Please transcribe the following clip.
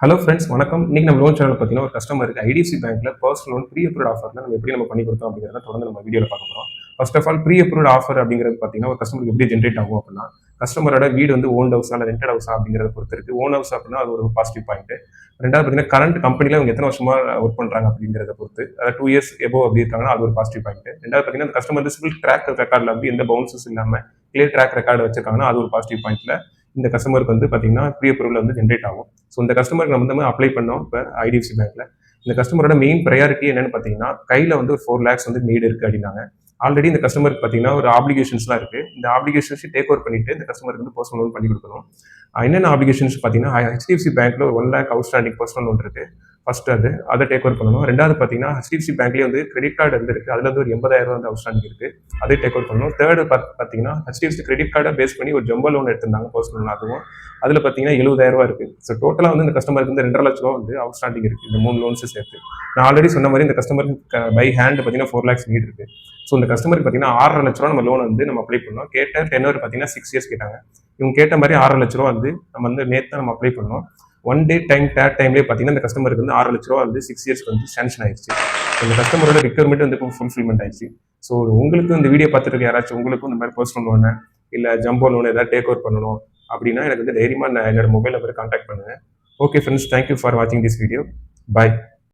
Hello friends வணக்கம். இன்னைக்கு நம்ம லோன் சேனல் பார்த்தீங்கன்னா ஒரு கஸ்டமருக்கு ஐடிஎஃப்சி பேங்க்ல பர்சனல் லோன் ப்ரீ அப்ரூவ்ட் ஆஃபர்ல நம்ம எப்படி பண்ணி கொடுத்தோம் அப்படிங்கிறத தொடர்ந்து நம்ம வீடியோவில் பார்க்க போகிறோம். First of all pre approved offer அப்படிங்கிறது பார்த்தீங்கன்னா ஒரு கஸ்டமருக்கு எப்படி ஜென்ரேட் ஆகும் அப்படின்னா கஸ்டமரோட வீடு வந்து ஓன் ஹவுஸா இல்லை ரெண்டட் ஹவுஸா அப்படிங்கிறத பொறுத்து இருக்கு. ஓன் ஹவுஸ் அப்படின்னா அது ஒரு பாசிட்டிவ் பாயிண்ட். ரெண்டாவது பார்த்தீங்கன்னா கரண்ட் கம்பெனியில் அவங்க எத்தனை வருஷமா ஒர்க் பண்ணுறாங்க அப்படிங்கிறத பொறுத்து, அதாவது 2 இயர்ஸ் எபோவ் அப்படி இருக்காங்கன்னா அது ஒரு பாசிட்டிவ் பாயிண்ட். ரெண்டாவது பார்த்தீங்கன்னா அந்த கஸ்டமர் வந்து சிவில் ட்ராக் ரெக்கார்டில் வந்து எந்த பவுன்சஸ் இல்லாமல் கிளியர் ட்ராக் ரெக்கார்டு வச்சிருக்காங்கன்னா அது ஒரு பாசிட்டிவ் பாயிண்ட்ல இந்த கஸ்டமருக்கு வந்து பார்த்தீங்கன்னா ப்ரீ அப்ரூவல் வந்து ஜென்ரேட் ஆகும். ஸோ இந்த கஸ்டமருக்கு நம்ம வந்து அப்ளை பண்ணோம் இப்போ ஐடிஎஃப்சி பேங்க்ல. இந்த கஸ்டமரோட மெயின் ப்ரையாரிட்டி என்னன்னு பார்த்தீங்கன்னா கையில் வந்து ஒரு 4 lakhs வந்து நீடு இருக்குது அப்படின்னாங்க. ஆல்ரெடி இந்த கஸ்டமருக்கு பார்த்தீங்கன்னா ஒரு ஆப்ளிகேஷன்ஸ்லாம் இருக்குது. இந்த ஆப்ளிகேஷன்ஸ் டேக் ஓவர் பண்ணிட்டு இந்த கஸ்டமருக்கு வந்து பர்சனல் லோன் பண்ணி கொடுக்கணும். என்னென்ன ஆப்ளிகேஷன்ஸ் பார்த்தீங்கன்னா ஹெச்டிஎஃப்சி பேங்க்ல ஒரு 1 lakh அவுட்ஸ்டாண்டிங் பர்சனல் லோன் இருக்குது. ஃபர்ஸ்ட் அதை டேக் ஓவர் பண்ணணும். ரெண்டாவது பார்த்தீங்கன்னா ஹெச்டிஎஃப்சி பேங்க்லேயே வந்து கிரெடிட் கார்டு வந்து இருக்குது. அதுல வந்து ஒரு 80,000 வந்து அவுட்ஸ்டாண்டிங் இருக்குது. அதை டேக் ஓவர் பண்ணணும். தேர்டு பார்த்தீங்கன்னா ஹெச்டிஎஃப்சி கிரெடிட் கார்டை பேஸ் பண்ணி ஒரு ஜம்போ லோன் எடுத்திருந்தாங்க பர்சனல் லோன். அதுவும் அதில் பார்த்தீங்கன்னா 70,000 இருக்குது. ஸோ டோட்டலாக வந்து இந்த கஸ்டமருக்கு வந்து 2.5 லட்ச ரூபா வந்து அவுட்ஸ்டாண்டிங் இருக்குது இந்த 3 லோன்ஸ் சேர்த்து. நான் ஆல்ரெடி சொன்ன மாதிரி இந்த கஸ்டமருக்கு பை ஹேண்ட் பார்த்தீங்கன்னா 4 lakhs நீட் இருக்குது. ஸோ இந்த கஸ்டமருக்கு பார்த்தீங்கன்னா 6.5 லட்ச ரூபா நம்ம லோன் வந்து நம்ம அப்ளை பண்ணோம். கேட்ட டென்னர் பார்த்தீங்கன்னா 6 years கேட்டாங்க. இவங்க கேட்ட மாதிரி 6.5 லட்ச ரூபா வந்து நம்ம வந்து நேற்று நம்ம அப்ளை பண்ணோம். 1 day தேர்ட் டைம்லேயே பார்த்தீங்கன்னா இந்த கஸ்டமருக்கு வந்து 6 லட்ச ரூபா வந்து 6 years வந்து சாங்ஷன் ஆயிடுச்சு. இந்த கஸ்டமரோட ரிக்வயர்மெண்ட் வந்து இப்போ ஃபுல்ஃபில்மெண்ட் ஆயிடுச்சு. ஸோ உங்களுக்கு இந்த வீடியோ பார்த்துட்டு யாராச்சும் உங்களுக்கும் இந்த மாதிரி பர்சனல் லோனு இல்லை ஜம்போ லோன் ஏதாவது டேக் ஓவர் பண்ணணும் அப்படின்னா எனக்கு வந்து தைரியமாக என்னோட மொபைல் நம்பரை கான்டாக்ட் பண்ணுங்க. ஓகே ஃப்ரெண்ட்ஸ், தேங்க்யூ ஃபார் வாட்சிங் திஸ் வீடியோ. பாய்.